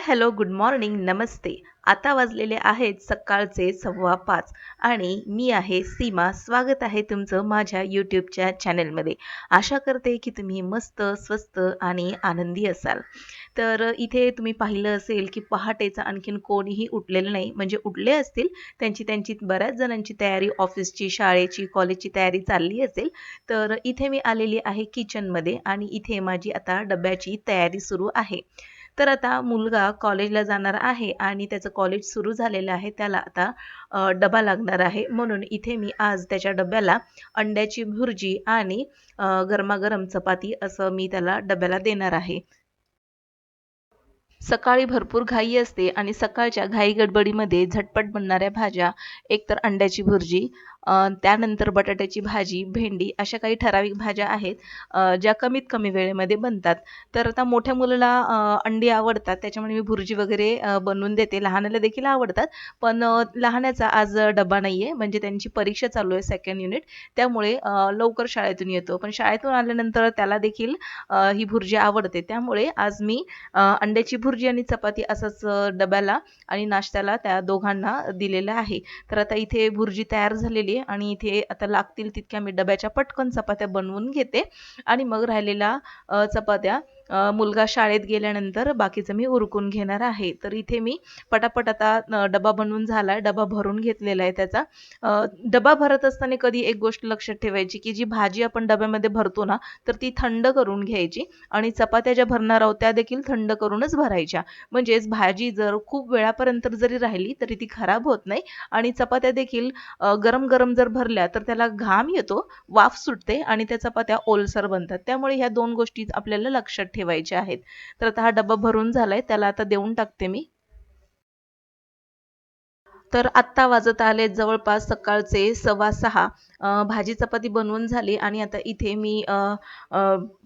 Hello, good morning, नमस्ते. आता वाजलेले आहेत सकाळचे 5:15 आणि मी आहे सीमा. स्वागत आहे तुमचं माझ्या यूट्यूबच्या चॅनलमध्ये. आशा करते की तुम्ही मस्त, स्वस्त आणि आनंदी असाल. तर इथे तुम्ही पाहिलं असेल की पहाटेचं आणखीन कोणीही उठलेलं नाही. म्हणजे उठले असतील, त्यांची त्यांची बऱ्याच जणांची तयारी ऑफिसची, शाळेची, कॉलेजची तयारी चालली असेल. तर इथे मी आलेली आहे किचनमध्ये आणि इथे माझी आता डब्याची तयारी सुरू आहे. तर आता मुलगा कॉलेजला जाणार आहे आणि त्याचं कॉलेज सुरू झालेलं आहे. त्याला आता डबा लागणार आहे. म्हणून इथे मी आज त्याच्या डब्याला अंड्याची भुर्जी आणि गरमागरम चपाती असं मी त्याला डब्याला देणार आहे. सकाळी भरपूर घाई असते आणि सकाळच्या घाई गडबडीमध्ये झटपट बनणाऱ्या भाज्या एकतर अंड्याची भुर्जी, त्यानंतर बटाट्याची भाजी, भेंडी अशा काही ठराविक भाज्या आहेत ज्या कमीत कमी वेळेमध्ये बनतात. तर आता मोठ्या मुलाला अंडी आवडतात, त्याच्यामुळे मी भुर्जी वगैरे बनवून देते. लहानाला देखील आवडतात, पण लहानाचा आज डबा नाही आहे, म्हणजे त्यांची परीक्षा चालू आहे सेकंड युनिट. त्यामुळे लवकर शाळेतून येतो. पण शाळेतून आल्यानंतर त्याला देखील ही भुर्जी आवडते. त्यामुळे आज मी अंड्याची भुर्जी आणि चपाती असंच डब्याला आणि नाश्त्याला त्या दोघांना दिलेलं आहे. तर आता इथे भुर्जी तयार झालेली आहे आणि इथे आता लागतील तितक्या मी डब्याच्या पटकन चपात्या बनवून घेते आणि मग राहिलेल्या चपात्या मुलगा शाळेत गेल्यानंतर बाकीचं मी उरकून घेणार आहे. तर इथे मी पटापट आता डबा बनवून झालाय, डबा भरून घेतलेला आहे त्याचा. डबा भरत असताना कधी एक गोष्ट लक्षात ठेवायची, की जी भाजी आपण डब्यामध्ये भरतो ना, तर ती थंड करून घ्यायची आणि चपात्या ज्या भरणार आहोत त्या देखील थंड करूनच भरायच्या. म्हणजेच भाजी जर खूप वेळापर्यंत जरी राहिली तरी ती खराब होत नाही आणि चपात्या देखील गरम-गरम जर भरल्या तर त्याला घाम येतो, वाफ सुटते आणि त्या चपात्या ओलसर बनतात. त्यामुळे ह्या 2 गोष्टी आपल्याला लक्षात ठेवायच्या आहेत. तर आता हा डब्बा भरून झालाय, त्याला आता देऊन टाकते मी. तर आत्ता वाजत आले जवळपास सकाळचे 6:15. भाजी चपाती बनवून झाली आणि आता इथे मी अ,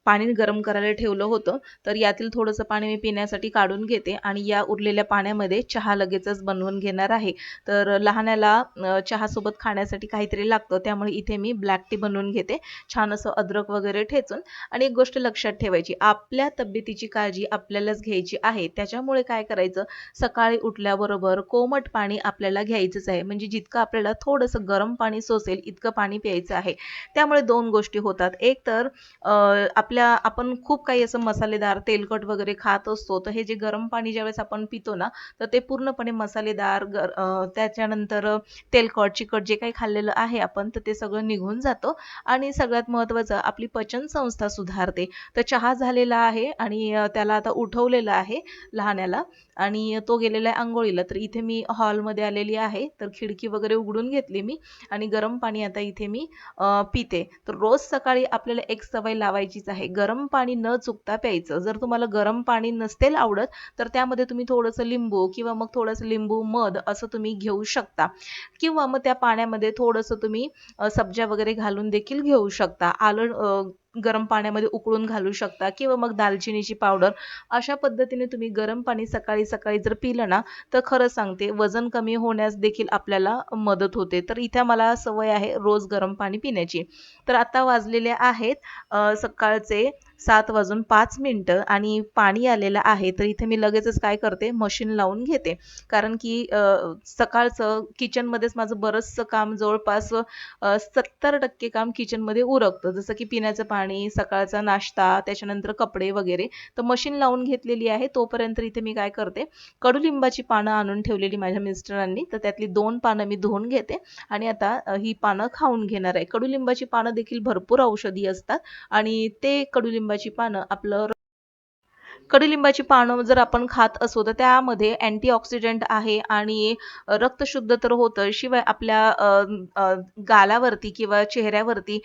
पाणी गरम करायला ठेवलं होतं. तर यातील थोडंसं पाणी मी पिण्यासाठी काढून घेते आणि या उरलेल्या पाण्यामध्ये चहा लगेचच बनवून घेणार आहे. तर लहान्याला चहासोबत खाण्यासाठी काहीतरी लागतं. त्यामुळे इथे मी ब्लॅक टी बनवून घेते. छान असं अद्रक वगैरे ठेचून. आणि एक गोष्ट लक्षात ठेवायची, आपल्या तब्येतीची काळजी आपल्यालाच घ्यायची आहे. त्याच्यामुळे काय करायचं, सकाळी उठल्याबरोबर कोमट पाणी आपल्याला घ्यायचंच आहे. म्हणजे जितकं आपल्याला थोडंसं गरम पाणी सोसेल इतकं पाणी प्यायचं आहे. त्यामुळे 2 गोष्टी होतात. एक तर आपण खूप काही असं मसालेदार, तेलकट वगैरे खात असतो. तर हे जे गरम पाणी ज्यावेळेस आपण पितो ना, तर ते पूर्णपणे मसालेदार त्याच्यानंतर तेलकट, चिकट जे काही खाल्लेलं आहे आपण, तर ते सगळं निघून जातं आणि सगळ्यात महत्त्वाचं आपली पचनसंस्था सुधारते. तर चहा झालेला आहे आणि त्याला आता उठवलेलं आहे लहान्याला आणि तो गेलेला आहे अंघोळीला. तर इथे मी हॉलमध्ये आलेली आहे. तर खिडकी वगैरे उघडून घेतली मी आणि गरम पाणी आता इथे मी पिते. तर रोज सकाळी आपल्याला एक सवय लावायचीच आहे. गरम पाणी न चुकता प्यायचं. जर तुम्हाला गरम पाणी नसेल आवडत, तर त्यामध्ये तुम्ही थोडंसं लिंबू किंवा मग थोडंसं लिंबू मध असं तुम्ही घेऊ शकता किंवा मग त्या पाण्यामध्ये थोडंसं तुम्ही सब्जा वगैरे घालून देखील घेऊ शकता. आलं गरम पाण्यामध्ये उकळून घालू शकता किंवा मग दालचिनीची पावडर. अशा पद्धतीने तुम्ही गरम पाणी सकाळी-सकाळी जर पिलं ना, तर खरं सांगते वजन कमी होण्यास देखील आपल्याला मदत होते. तर इथे मला सवय आहे रोज गरम पाणी पिण्याची. तर आता वाजलेले आहेत सकाळचे 7:05 आणि पाणी आलेलं आहे. तर इथे मी लगेचच काय करते, मशीन लावून घेते. कारण की सकाळचं किचनमध्येच माझं बरचसं काम जवळपास 70% काम किचनमध्ये उरकतं. जसं की पिण्याचं पाणी, सकाळचा नाश्ता, त्याच्यानंतर कपडे वगैरे. तर मशीन लावून घेतलेली आहे. तोपर्यंत इथे मी काय करते, कडुलिंबाची पानं आणून ठेवलेली माझ्या मिस्टरांनी. तर त्यातली 2 पानं मी धुवून घेते आणि आता ही पानं खाऊन घेणार आहे. कडुलिंबाची पानं देखील भरपूर औषधी असतात आणि ते कडुलिंबाची पानं आपलं कडुलिंबाची पानं जर आपण खात असू तर त्यामध्ये अँटीऑक्सिडंट आहे आणि रक्त शुद्ध तर होतं. शिवाय आपल्या गालावरती किंवा चेहऱ्यावरती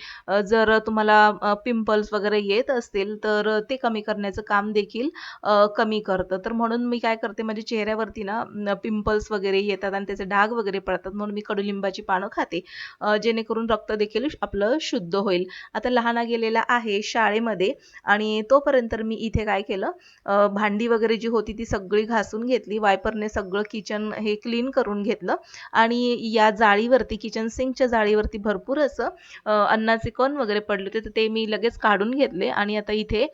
जर तुम्हाला पिंपल्स वगैरे येत असतील तर ते कमी करण्याचं काम देखील कमी करतं. तर म्हणून मी काय करते, माझ्या चेहऱ्यावरती ना पिंपल्स वगैरे येतात आणि त्याचे डाग वगैरे पडतात. म्हणून मी कडुलिंबाची पानं खाते. जेणेकरून रक्त देखील आपलं शुद्ध होईल. आता लहाना गेलेला आहे शाळेमध्ये आणि तोपर्यंत मी इथे काय केलं, भांडी वगैरे जी होती ती सगळी घासून घेतली. वायपरने सगळं किचन हे क्लीन करून घेतलं आणि या जाळीवरती किचन सिंकच्या जाळीवरती भरपूर असं अन्नाचे कण वगैरे पडले होते, तर ते मी लगेच काढून घेतले आणि आता इथे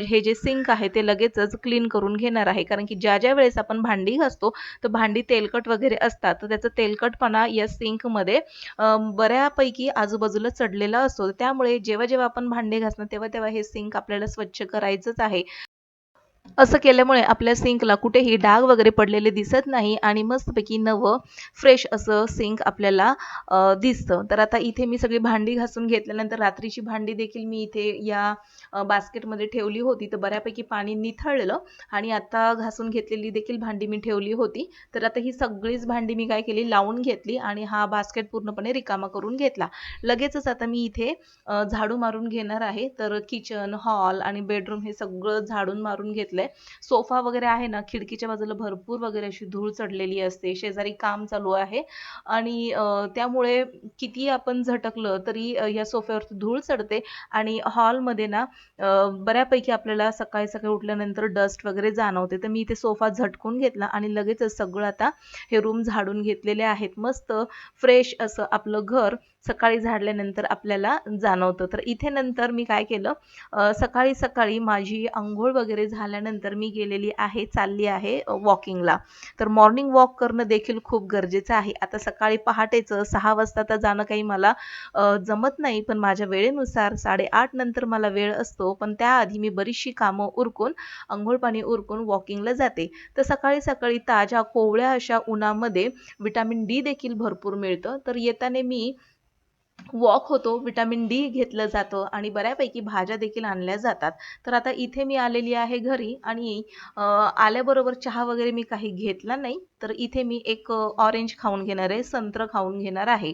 हे जे सिंक आहे ते लगेचच क्लीन करून घेणार आहे. कारण की ज्या वेळेस आपण भांडी घासतो, तर भांडी तेलकट वगैरे असतात, तर त्याचा तेलकटपणा या सिंकमध्ये बऱ्यापैकी आजूबाजूला चढलेला असतो. त्यामुळे जेव्हा आपण भांडी घासणार तेव्हा हे सिंक आपल्याला स्वच्छ करायचंच आहे. असं केल्यामुळे आपल्या सिंकला कुठेही डाग वगैरे पडलेले दिसत नाही आणि मस्तपैकी नवं फ्रेश असं सिंक आपल्याला दिसतं. तर आता इथे मी सगळी भांडी घासून घेतल्यानंतर रात्रीची भांडी देखील मी इथे या बास्केटमध्ये ठेवली होती. तर बऱ्यापैकी पाणी निथळलं आणि आता घासून घेतलेली देखील भांडी मी ठेवली होती. तर आता ही सगळीच भांडी मी काय केली, लावून घेतली आणि हा बास्केट पूर्णपणे रिकामा करून घेतला. लगेचच आता मी इथे झाडू मारून घेणार आहे. तर किचन, हॉल आणि बेडरूम हे सगळं झाडून मारून घेतलंय. सोफा वगैरे आहे ना, खिडकीच्या बाजूला भरपूर वगैरे अशी धूळ चढलेली असते. शेजारी काम चालू आहे आणि त्यामुळे किती आपण झटकलं तरी या सोफ्यावरती धूळ चढते आणि हॉलमध्ये ना बऱ्यापैकी आपल्याला सकाळी सकाळी उठल्यानंतर डस्ट वगैरे जाणवते. तर मी इथे सोफा झटकून घेतला आणि लगेचच सगळं आता हे रूम झाडून घेतलेले आहेत. मस्त फ्रेश असं आपलं घर सकाळी झाडल्यानंतर आपल्याला जाणवतं. तर इथे नंतर मी काय केलं, सकाळी सकाळी माझी अंघोळ वगैरे झाल्यानंतर मी चालली आहे वॉकिंगला. तर मॉर्निंग वॉक करणं देखील खूप गरजेचं आहे. आता सकाळी पहाटेचं 6 वाजता तर जाणं काही मला जमत नाही, पण माझ्या वेळेनुसार 8:30 नंतर मला वेळ असतो. पण त्याआधी मी बरीचशी कामं उरकून, अंघोळ पाणी उरकून वॉकिंगला जाते. तर सकाळी सकाळी ताज्या कोवळ्या अशा उन्हामध्ये व्हिटॅमिन डी देखील भरपूर मिळतं. तर येताना मी वॉक होतो, व्हिटॅमिन डी घेतलं जातं आणि बऱ्यापैकी भाज्या देखील आणल्या जातात. तर आता इथे मी आलेली आहे घरी आणि आल्याबरोबर चहा वगैरे मी काही घेतला नाही. तर इथे मी एक ऑरेंज खाऊन घेणार आहे, संत्र खाऊन घेणार आहे.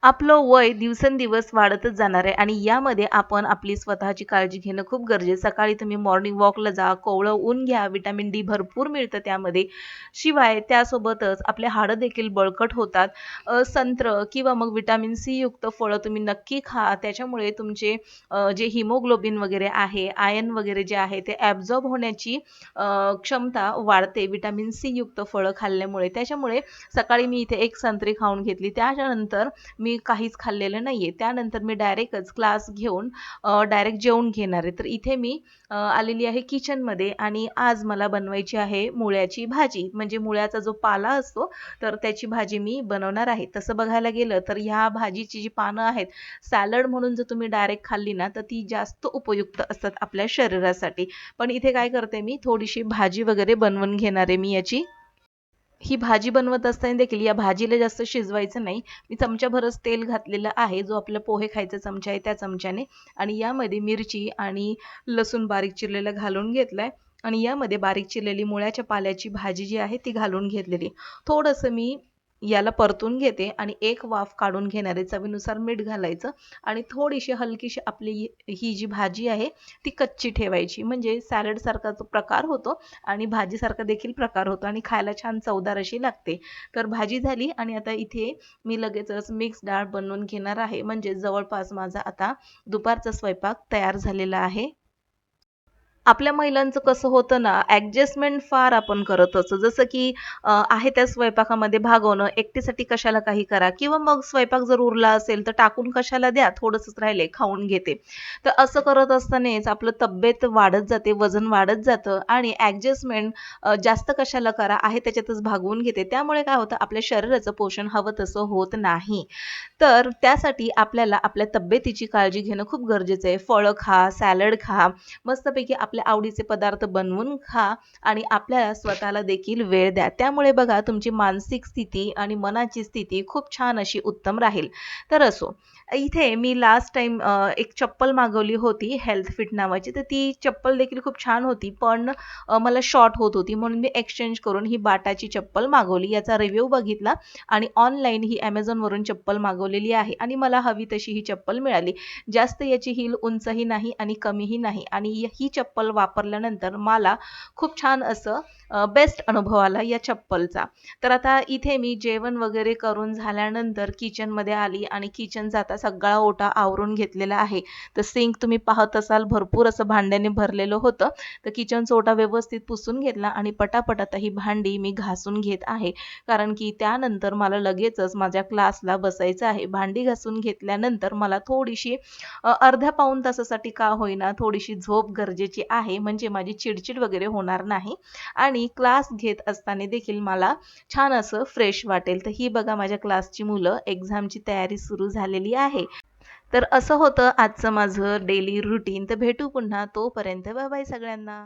आपलं वय दिवसेंदिवस वाढतच जाणार आहे आणि यामध्ये आपण आपली स्वतःची काळजी घेणं खूप गरजेचं. सकाळी तुम्ही मॉर्निंग वॉकला जा, कोवळं ऊन घ्या, व्हिटॅमिन डी भरपूर मिळतं त्यामध्ये. शिवाय त्यासोबतच आपले हाडं देखील बळकट होतात. संत्र किंवा मग व्हिटॅमिन सी युक्त फळं तुम्ही नक्की खा. त्याच्यामुळे तुमचे जे हिमोग्लोबिन वगैरे आहे, आयर्न वगैरे जे आहे ते ॲब्झॉर्ब होण्याची क्षमता वाढते व्हिटॅमिन सी युक्त फळं खाल्ल्यामुळे. त्याच्यामुळे सकाळी मी इथे एक संत्री खाऊन घेतली. त्याच्यानंतर मी काहीच खाल्लेलं नाहीये. त्यानंतर मी डायरेक्टच क्लास घेऊन डायरेक्ट जेवून घेणार आहे. तर इथे मी आलेली आहे किचनमध्ये आणि आज मला बनवायची आहे मुळ्याची भाजी. म्हणजे मुळ्याचा जो पाला असतो तर त्याची भाजी मी बनवणार आहे. तसं बघायला गेलं तर ह्या भाजीची जी पानं आहेत, सॅलड म्हणून जर तुम्ही डायरेक्ट खाल्ली ना तर ती जास्त उपयुक्त असतात आपल्या शरीरासाठी. पण इथे काय करते मी, थोडीशी भाजी वगैरे बनवून घेणार आहे मी याची. ही भाजी बनवत असताना देखील या भाजीला जास्त शिजवायचं नाही. मी चमच्याभरच तेल घातलेलं आहे, जो आपला पोहे खायचा चमचा आहे त्या चमच्याने. आणि यामध्ये मिरची आणि लसूण बारीक चिरलेला घालून घेतलाय आणि यामध्ये बारीक चिरलेली मुळ्याच्या पाल्याची भाजी जी आहे ती घालून घेतलेली. थोडंसं मी याला परतून घेते आणि एक वाफ काढून घेणार आहे. चवीनुसार मीठ घालायचं आणि थोडीशी हलकीशी आपली ही जी भाजी आहे ती कच्ची ठेवायची. म्हणजे सॅलडसारखा जो प्रकार होतो आणि भाजीसारखा देखील प्रकार होतो आणि खायला छान चवदार अशी लागते. तर भाजी झाली आणि आता इथे मी लगेचच मिक्स डाळ बनवून घेणार आहे. म्हणजे जवळपास माझा आता दुपारचा स्वयंपाक तयार झालेला आहे. आपल्या महिलांचं कसं होतं ना, ॲडजस्टमेंट फार आपण करत असतो. जसं की आहे त्या स्वयंपाकामध्ये भागवणं, एकटीसाठी कशाला काही करा किंवा मग स्वयंपाक जर उरला असेल तर टाकून कशाला द्या, थोडंसंच राहिले खाऊन घेते. तर असं करत असतानाच आपलं तब्येत वाढत जाते, वजन वाढत जातं आणि ॲडजस्टमेंट जास्त कशाला करा, आहे त्याच्यातच भागवून घेते. त्यामुळे काय होतं, आपल्या शरीराचं पोषण हवं तसं होत नाही. तर त्यासाठी आपल्याला आपल्या तब्येतीची काळजी घेणं खूप गरजेचं आहे. फळं खा, सॅलड खा, मस्तपैकी आपल्या आवडीचे पदार्थ बनवून खा आणि आपल्या स्वतःला देखील वेळ द्या. त्यामुळे बघा तुमची मानसिक स्थिती आणि मनाची स्थिती खूप छान अशी उत्तम राहील. तर असो, इथे मी लास्ट टाईम एक चप्पल मागवली होती हेल्थ फिट नावाची. तर ती चप्पल देखील खूप छान होती, पण मला शॉर्ट होत होती म्हणून मी एक्सचेंज करून ही बाटाची चप्पल मागवली. याचा रिव्ह्यू बघितला आणि ऑनलाईन ही Amazonवरून चप्पल मागवलेली आहे आणि मला हवी तशी ही चप्पल मिळाली. जास्त याची हील उंचही नाही आणि कमीही नाही आणि ही चप्पल चप्पल वापरल्यानंतर मला खूप छान असं बेस्ट अनुभव आला या चप्पलचा. तर आता इथे मी जेवण वगैरे करून झाल्यानंतर किचनमध्ये आली आणि किचनचा आता सगळा ओटा आवरून घेतलेला आहे. तर सिंक तुम्ही पाहत असाल भरपूर असं भांड्याने भरलेलं होतं. तर किचनचा ओटा व्यवस्थित पुसून घेतला आणि पटापट आता ही भांडी मी घासून घेत आहे. कारण की त्यानंतर मला लगेचच माझ्या क्लासला बसायचं आहे. भांडी घासून घेतल्यानंतर मला थोडीशी अर्ध्या पाऊण तासासाठी का होईना थोडीशी झोप गरजेची आहे. म्हणजे माझी चिडचिड वगैरे होणार नाही आणि क्लास घेत असताना देखील मला छान असं फ्रेश वाटेल. तर ही बघा माझ्या क्लासची मुलं एक्झामची तयारी सुरू झालेली आहे. तर असं होतं आजचं माझं डेली रुटीन. तर भेटू पुन्हा. तोपर्यंत बाय बाय सगळ्यांना.